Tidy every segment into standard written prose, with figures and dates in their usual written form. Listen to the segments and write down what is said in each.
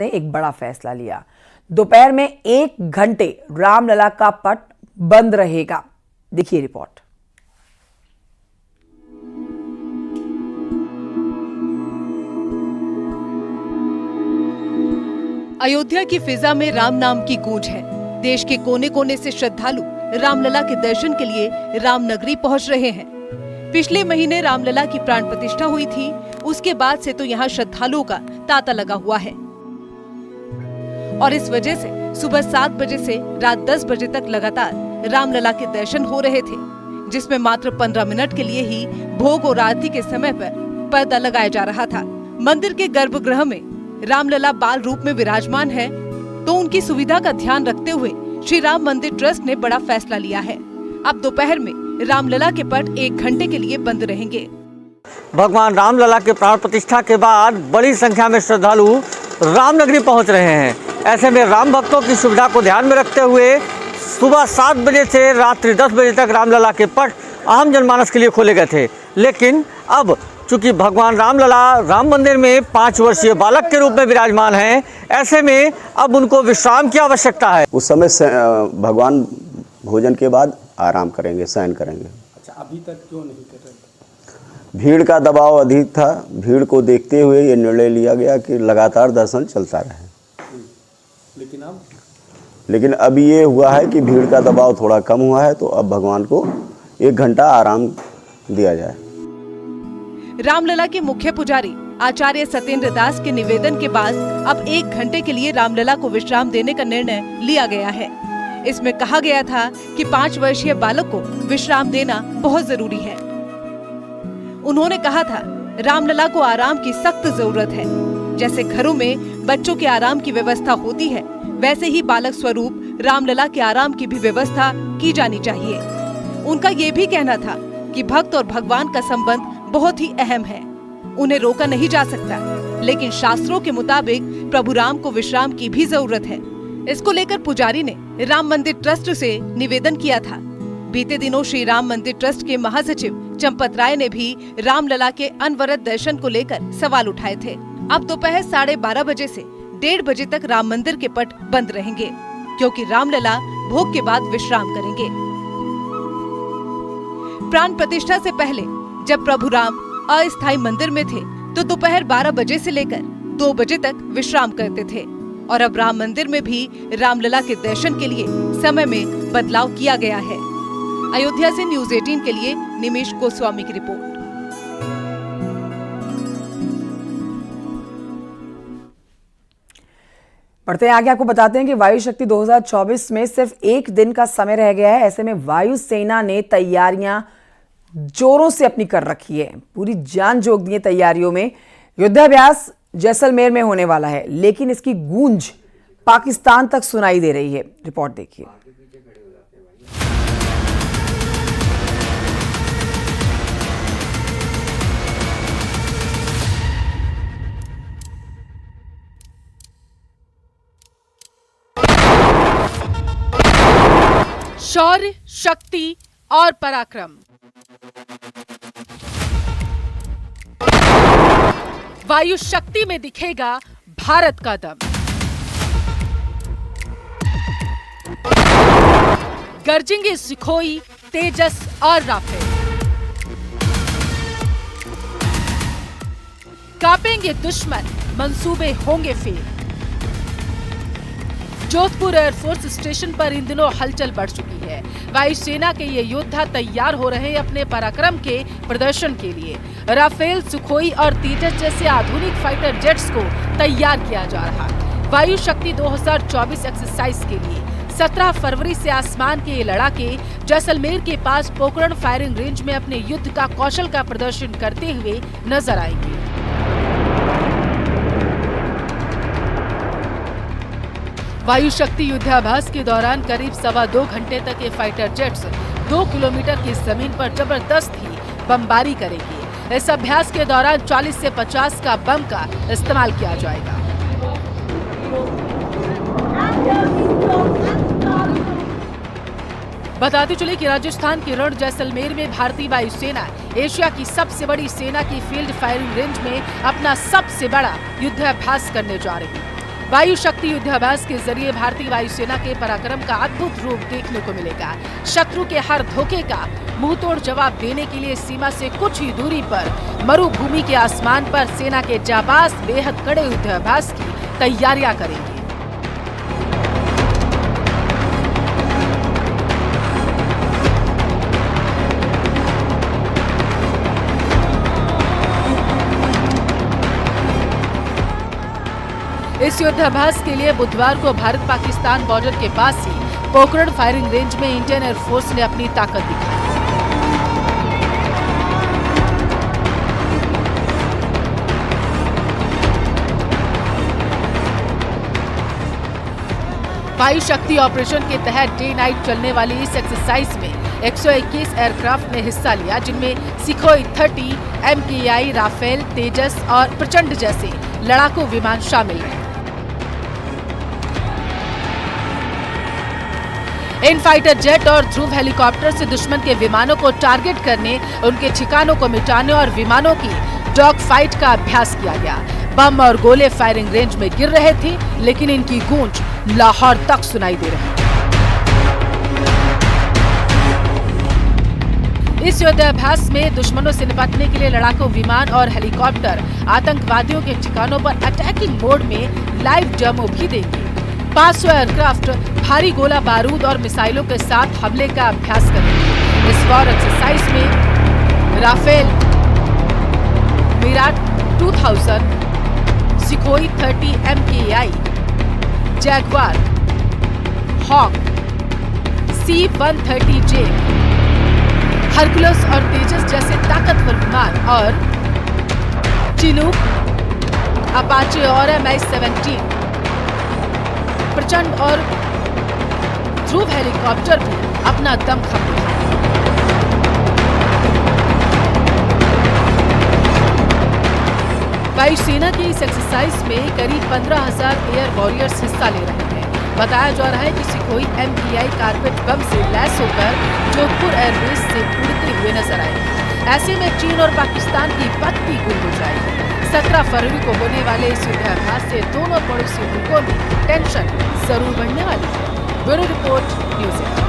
ने एक बड़ा फैसला लिया। दोपहर में 1 घंटे रामलला का पट बंद रहेगा। देखिए रिपोर्ट। अयोध्या की फिजा में राम नाम की गूंज है। देश के कोने कोने से श्रद्धालु रामलला के दर्शन के लिए रामनगरी पहुंच रहे हैं। पिछले महीने रामलला की प्राण प्रतिष्ठा हुई थी, उसके बाद से तो यहाँ श्रद्धालुओं का तांता लगा हुआ है और इस वजह से सुबह 7 बजे से रात 10 बजे तक लगातार रामलला के दर्शन हो रहे थे, जिसमें मात्र 15 मिनट के लिए ही भोग और आरती के समय पर पर्दा लगाया जा रहा था। मंदिर के गर्भगृह में रामलला बाल रूप में विराजमान है, तो उनकी सुविधा का ध्यान रखते हुए श्री राम मंदिर ट्रस्ट ने बड़ा फैसला लिया है। अब दोपहर में रामलला के पट 1 घंटे के लिए बंद रहेंगे। भगवान रामलला के प्राण प्रतिष्ठा के बाद बड़ी संख्या में श्रद्धालु रामनगरी पहुंच रहे हैं। ऐसे में राम भक्तों की सुविधा को ध्यान में रखते हुए सुबह 7 बजे से रात्रि 10 बजे तक रामलला के पट आम जनमानस के लिए खोले गए थे, लेकिन अब चूंकि भगवान रामलला राम मंदिर में 5 वर्षीय बालक के रूप में विराजमान हैं, ऐसे में अब उनको विश्राम की आवश्यकता है। उस समय भगवान भोजन के बाद आराम करेंगे, शयन करेंगे। अच्छा, अभी तक क्यों नहीं कर रहे? भीड़ का दबाव अधिक था। भीड़ को देखते हुए ये निर्णय लिया गया कि लगातार दर्शन चलता रहे। लेकिन अब ये हुआ है कि भीड़ का दबाव थोड़ा कम हुआ है, तो अब भगवान को 1 घंटा आराम दिया जाए। रामलला के मुख्य पुजारी आचार्य सत्येंद्र दास के निवेदन के बाद अब 1 घंटे के लिए रामलला को विश्राम देने का निर्णय लिया गया है। इसमें कहा गया था कि 5 वर्षीय बालक को विश्राम देना बहुत जरूरी है। उन्होंने कहा था, रामलला को आराम की सख्त जरूरत है। जैसे घरों में बच्चों के आराम की व्यवस्था होती है, वैसे ही बालक स्वरूप रामलला के आराम की भी व्यवस्था की जानी चाहिए। उनका ये भी कहना था कि भक्त और भगवान का संबंध बहुत ही अहम है, उन्हें रोका नहीं जा सकता, लेकिन शास्त्रों के मुताबिक प्रभु राम को विश्राम की भी जरूरत है। इसको लेकर पुजारी ने राम मंदिर ट्रस्ट से निवेदन किया था। बीते दिनों श्री राम मंदिर ट्रस्ट के महासचिव चंपत राय ने भी रामलला के अनवरत दर्शन को लेकर सवाल उठाए थे। अब दोपहर 12:30 बजे से 1:30 बजे तक राम मंदिर के पट बंद रहेंगे, क्योंकि रामलला भोग के बाद विश्राम करेंगे। प्राण प्रतिष्ठा से पहले जब प्रभु राम अस्थायी मंदिर में थे, तो दोपहर 12 बजे से लेकर 2 बजे तक विश्राम करते थे, और अब राम मंदिर में भी रामलला के दर्शन के लिए समय में बदलाव किया गया है। अयोध्या से न्यूज़ 18 के लिए निमेश गोस्वामी की रिपोर्ट। बढ़ते हैं आगे, आपको बताते हैं कि वायु शक्ति 2024 में सिर्फ 1 दिन का समय रह गया है। ऐसे में वायुसेना ने तैयारियां जोरों से अपनी कर रखी है, पूरी जान झोंक दी है तैयारियों में। युद्धाभ्यास जैसलमेर में होने वाला है, लेकिन इसकी गूंज पाकिस्तान तक सुनाई दे रही है। रिपोर्ट देखिए। शौर्य, शक्ति और पराक्रम, वायु शक्ति में दिखेगा भारत का दम। गरजेंगे सुखोई, तेजस और राफेल, कांपेंगे दुश्मन, मंसूबे होंगे फेल। जोधपुर एयरफोर्स स्टेशन पर इन दिनों हलचल बढ़ चुकी है। वायुसेना के ये योद्धा तैयार हो रहे हैं अपने पराक्रम के प्रदर्शन के लिए। राफेल, सुखोई और तेजस जैसे आधुनिक फाइटर जेट्स को तैयार किया जा रहा है। वायु शक्ति 2024 एक्सरसाइज के लिए 17 फरवरी से आसमान के ये लड़ाके जैसलमेर के पास पोखरण फायरिंग रेंज में अपने युद्ध का कौशल का प्रदर्शन करते हुए नजर आएंगे। वायु शक्ति युद्धाभ्यास के दौरान करीब 2.25 घंटे तक ये फाइटर जेट्स 2 किलोमीटर की जमीन पर जबरदस्त ही बमबारी करेंगे। इस अभ्यास के दौरान 40 से 50 का बम का इस्तेमाल किया जाएगा। बताते चले कि राजस्थान के रण जैसलमेर में भारतीय वायुसेना एशिया की सबसे बड़ी सेना की फील्ड फायरिंग रेंज में अपना सबसे बड़ा युद्धाभ्यास करने जा रही है। वायु शक्ति युद्धाभ्यास के जरिए भारतीय वायुसेना के पराक्रम का अद्भुत रूप देखने को मिलेगा। शत्रु के हर धोखे का मुंहतोड़ जवाब देने के लिए सीमा से कुछ ही दूरी पर मरुभूमि के आसमान पर सेना के जाबाज बेहद कड़े युद्धाभ्यास की तैयारियां करेंगे। इस युद्धाभ्यास के लिए बुधवार को भारत पाकिस्तान बॉर्डर के पास ही पोखरण फायरिंग रेंज में इंडियन एयरफोर्स ने अपनी ताकत दिखाई। वायु शक्ति ऑपरेशन के तहत डे नाइट चलने वाली इस एक्सरसाइज में 121 एयरक्राफ्ट ने हिस्सा लिया, जिनमें सुखोई 30, MKI, राफेल, तेजस और प्रचंड जैसे लड़ाकू विमान शामिल हैं। इन फाइटर जेट और ध्रुव हेलीकॉप्टर से दुश्मन के विमानों को टारगेट करने, उनके ठिकानों को मिटाने और विमानों की डॉग फाइट का अभ्यास किया गया। बम और गोले फायरिंग रेंज में गिर रहे थे, लेकिन इनकी गूंज लाहौर तक सुनाई दे रही। इस युद्धाभ्यास में दुश्मनों से निपटने के लिए लड़ाकू विमान और हेलीकॉप्टर आतंकवादियों के ठिकानों पर अटैकिंग मोड में लाइव डेमो भी देंगे। 500 एयरक्राफ्ट भारी गोला बारूद और मिसाइलों के साथ हमले का अभ्यास करेंगे। इस वॉर एक्सरसाइज में Rafale, Mirage 2000, Sukhoi 30 MKI, Jaguar, Hawk, C-130J, Hercules और तेजस जैसे ताकतवर विमान और चिनूक, अपाचे और Mi-17 प्रचंड और ध्रुव हेलीकॉप्टर भी अपना दम खम दिखाए। वायुसेना की इस एक्सरसाइज में करीब 15,000 एयर वॉरियर्स हिस्सा ले रहे हैं। बताया जा रहा है कि सुखोई MKI कारपेट बम से लैस होकर जोधपुर एयरबेस से उड़ते हुए नजर आएगी। ऐसे में चीन और पाकिस्तान की बत्ती गुल हो जाएगी। 17 फरवरी को होने वाले इस युद्धाभ्यास से दोनों पड़ोसी मुल्कों में टेंशन जरूर बढ़ने वाली है। Bureau report, news 18।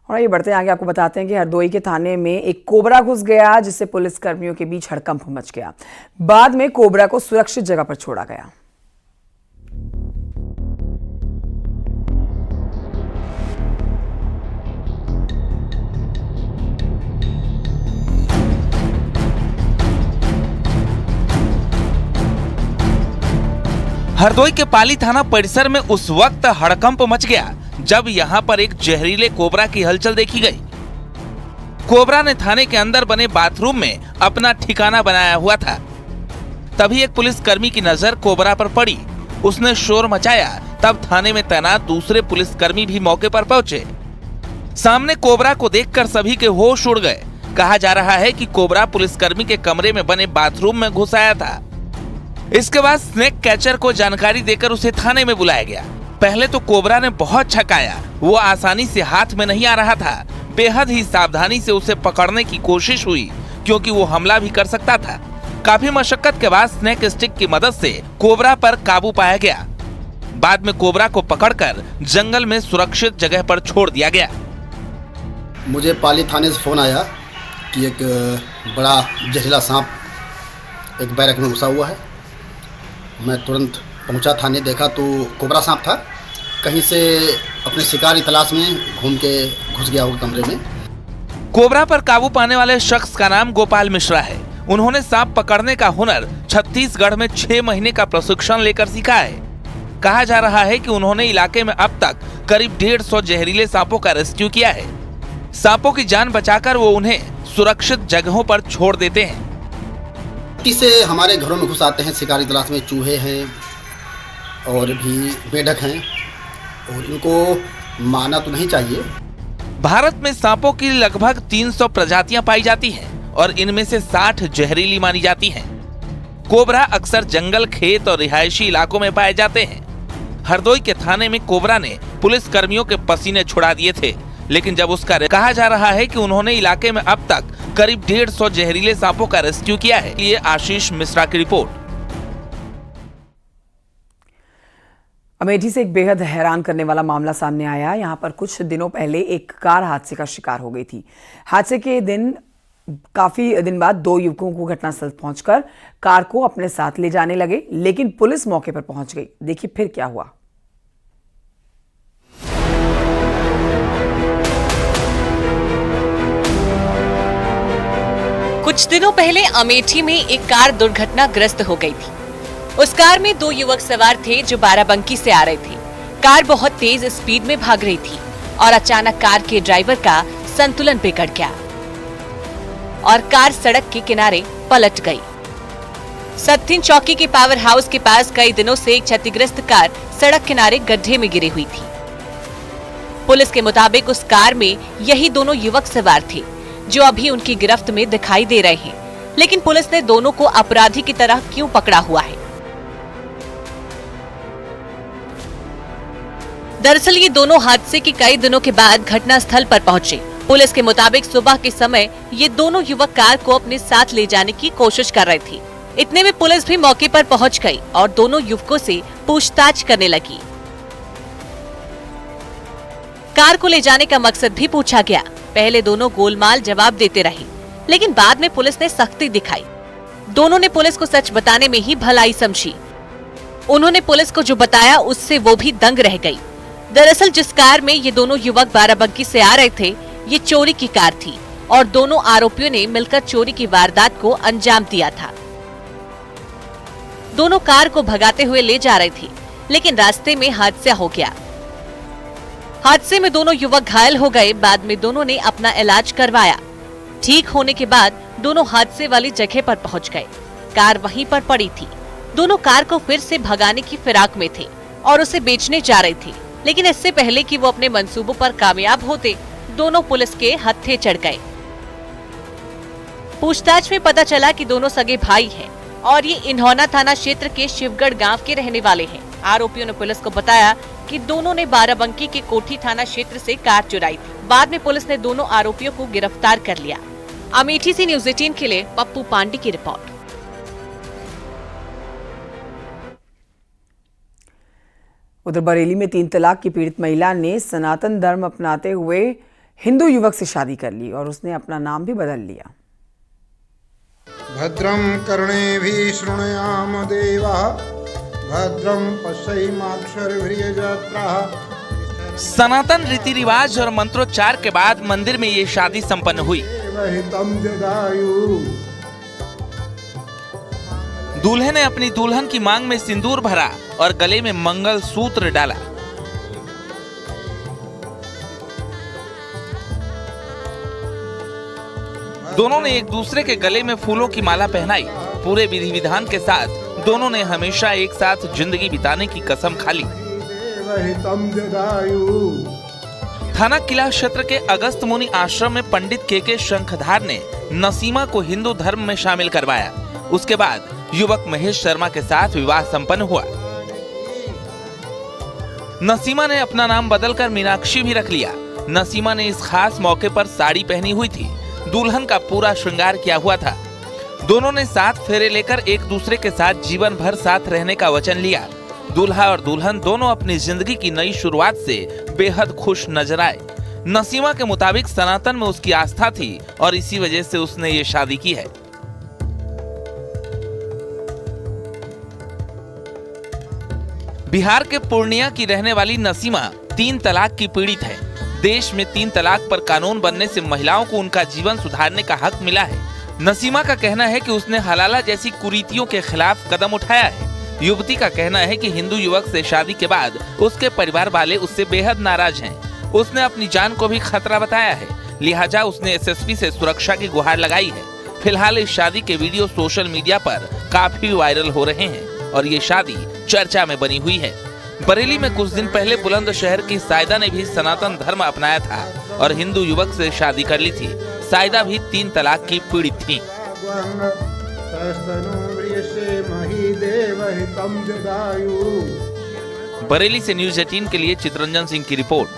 और ये बढ़ते हैं आगे, आपको बताते हैं कि हरदोई के थाने में एक कोबरा घुस गया, जिससे पुलिस कर्मियों के बीच हड़कंप मच गया। बाद में कोबरा को सुरक्षित जगह पर छोड़ा गया। हरदोई के पाली थाना परिसर में उस वक्त हड़कंप मच गया जब यहां पर एक जहरीले कोबरा की हलचल देखी गई। कोबरा ने थाने के अंदर बने बाथरूम में अपना ठिकाना बनाया हुआ था। तभी एक पुलिसकर्मी की नजर कोबरा पर पड़ी। उसने शोर मचाया, तब थाने में तैनात दूसरे पुलिसकर्मी भी मौके पर पहुंचे। सामने कोबरा को देखकर सभी के होश उड़ गए। कहा जा रहा है कि कोबरा पुलिसकर्मी के कमरे में बने बाथरूम में घुस आया था। इसके बाद स्नेक कैचर को जानकारी देकर उसे थाने में बुलाया गया। पहले तो कोबरा ने बहुत छकाया, वो आसानी से हाथ में नहीं आ रहा था। बेहद ही सावधानी से उसे पकड़ने की कोशिश हुई, क्योंकि वो हमला भी कर सकता था। काफी मशक्कत के बाद स्नेक स्टिक की मदद से कोबरा पर काबू पाया गया। बाद में कोबरा को पकड़कर जंगल में सुरक्षित जगह पर छोड़ दिया गया। मुझे पाली थाने से फोन आया कि एक बड़ा जहरीला सांप एक बैरक में घुसा हुआ है। मैं तुरंत पहुंचा थाने, देखा तो कोबरा सांप था। कहीं से अपने शिकार की तलाश में घूम के घुस गया होगा कमरे में। कोबरा पर काबू पाने वाले शख्स का नाम गोपाल मिश्रा है। उन्होंने सांप पकड़ने का हुनर छत्तीसगढ़ में 6 महीने का प्रशिक्षण लेकर सीखा है। कहा जा रहा है कि उन्होंने इलाके में अब तक करीब 150 जहरीले सांपों का रेस्क्यू किया है। सांपों की जान बचाकर वो उन्हें सुरक्षित जगहों पर छोड़ देते हैं। से हमारे घरों में घुस आते हैं शिकारी तलाश में। चूहे हैं और भी मेढक हैं, और इनको मारना तो नहीं चाहिए। भारत में सांपों की लगभग 300 प्रजातियां पाई जाती हैं और इनमें से 60 जहरीली मानी जाती हैं। कोबरा अक्सर जंगल, खेत और रिहायशी इलाकों में पाए जाते हैं। हरदोई के थाने में कोबरा ने पुलिस कर्मियों के पसीने छुड़ा दिए थे, लेकिन जब उसका कहा जा रहा है कि उन्होंने इलाके में अब तक करीब 150 जहरीले सांपों का रेस्क्यू किया है। ये आशीष मिश्रा की रिपोर्ट। अमेठी से एक बेहद हैरान करने वाला मामला सामने आया। यहाँ पर कुछ दिनों पहले एक कार हादसे का शिकार हो गई थी। हादसे के दिन काफी दिन बाद दो युवकों को घटनास्थल पहुंचकर कार को अपने साथ ले जाने लगे, लेकिन पुलिस मौके पर पहुंच गई। देखिए फिर क्या हुआ। कुछ दिनों पहले अमेठी में एक कार दुर्घटनाग्रस्त हो गई थी। उस कार में दो युवक सवार थे जो बाराबंकी से आ रहे थे। कार बहुत तेज स्पीड में भाग रही थी और अचानक कार के ड्राइवर का संतुलन बिगड़ गया और कार सड़क के किनारे पलट गई। सत्तीन चौकी के पावर हाउस के पास कई दिनों से एक क्षतिग्रस्त कार सड़क किनारे गड्ढे में गिरी हुई थी। पुलिस के मुताबिक उस कार में यही दोनों युवक सवार थे जो अभी उनकी गिरफ्त में दिखाई दे रहे हैं, लेकिन पुलिस ने दोनों को अपराधी की तरह क्यों पकड़ा हुआ है? दरअसल ये दोनों हादसे के कई दिनों के बाद घटनास्थल पर पहुंचे। पुलिस के मुताबिक सुबह के समय ये दोनों युवक कार को अपने साथ ले जाने की कोशिश कर रहे थे। इतने में पुलिस भी मौके पर पहुंच गई और दोनों युवकों से पूछताछ करने लगी। कार को ले जाने का मकसद भी पूछा गया। पहले दोनों गोलमाल जवाब देते रहे, लेकिन बाद में पुलिस ने सख्ती दिखाई। दोनों ने पुलिस को सच बताने में ही भलाई समझी। उन्होंने पुलिस को जो बताया उससे वो भी दंग रह गई। दरअसल जिस कार में ये दोनों युवक बाराबंकी से आ रहे थे, ये चोरी की कार थी और दोनों आरोपियों ने मिलकर चोरी की वारदात को अंजाम दिया था। दोनों कार को भगाते हुए ले जा रहे थे, लेकिन रास्ते में हादसा हो गया। हादसे में दोनों युवक घायल हो गए। बाद में दोनों ने अपना इलाज करवाया। ठीक होने के बाद दोनों हादसे वाली जगह पर पहुंच गए। कार वहीं पर पड़ी थी। दोनों कार को फिर से भगाने की फिराक में थे और उसे बेचने जा रहे थे, लेकिन इससे पहले कि वो अपने मंसूबों पर कामयाब होते, दोनों पुलिस के हत्थे चढ़ गए। पूछताछ में पता चला कि दोनों सगे भाई हैं और ये इन्होना थाना क्षेत्र के शिवगढ़ गांव के रहने वाले हैं। आरोपियों ने पुलिस को बताया कि दोनों ने बाराबंकी के कोठी थाना क्षेत्र से कार चुराई थी। बाद में पुलिस ने दोनों आरोपियों को गिरफ्तार कर लिया। अमेठी से न्यूज़ 18 के लिए पप्पू पांडे की रिपोर्ट। उधर बरेली में 3 तलाक की पीड़ित महिला ने सनातन धर्म अपनाते हुए हिंदू युवक से शादी कर ली और उसने अपना नाम भी बदल लिया। भद्रम कर्णेभिः शृणुयाम देवः भद्रम पश्येमाक्षरभिर्यजत्राः। सनातन रीति रिवाज और मंत्रोच्चार के बाद मंदिर में ये शादी संपन्न हुई। दूल्हे ने अपनी दुल्हन की मांग में सिंदूर भरा और गले में मंगल सूत्र डाला। दोनों ने एक दूसरे के गले में फूलों की माला पहनाई। पूरे विधि विधान के साथ दोनों ने हमेशा एक साथ जिंदगी बिताने की कसम खा ली। थाना किला क्षेत्र के अगस्त मुनि आश्रम में पंडित के शंखधार ने नसीमा को हिंदू धर्म में शामिल करवाया। उसके बाद युवक महेश शर्मा के साथ विवाह संपन्न हुआ। नसीमा ने अपना नाम बदलकर मीनाक्षी भी रख लिया। नसीमा ने इस खास मौके पर साड़ी पहनी हुई थी। दुल्हन का पूरा श्रृंगार किया हुआ था। दोनों ने 7 फेरे लेकर एक दूसरे के साथ जीवन भर साथ रहने का वचन लिया। दूल्हा और दुल्हन दोनों अपनी जिंदगी की नई शुरुआत से बेहद खुश नजर आए। नसीमा के मुताबिक सनातन में उसकी आस्था थी और इसी वजह से उसने ये शादी की है। बिहार के पूर्णिया की रहने वाली नसीमा 3 तलाक की पीड़ित है। देश में 3 तलाक पर कानून बनने से महिलाओं को उनका जीवन सुधारने का हक मिला है। नसीमा का कहना है कि उसने हलाला जैसी कुरीतियों के खिलाफ कदम उठाया है। युवती का कहना है कि हिंदू युवक से शादी के बाद उसके परिवार वाले उससे बेहद नाराज हैं। उसने अपनी जान को भी खतरा बताया है, लिहाजा उसने एसएसपी से सुरक्षा की गुहार लगाई है। फिलहाल इस शादी के वीडियो सोशल मीडिया पर काफी वायरल हो रहे हैं और ये शादी चर्चा में बनी हुई है। बरेली में कुछ दिन पहले बुलंदशहर की सायदा ने भी सनातन धर्म अपनाया था और हिंदू युवक से शादी कर ली थी। सायदा भी 3 तलाक की पीड़ित थी। बरेली से न्यूज़ 18 के लिए चित्रंजन सिंह की रिपोर्ट।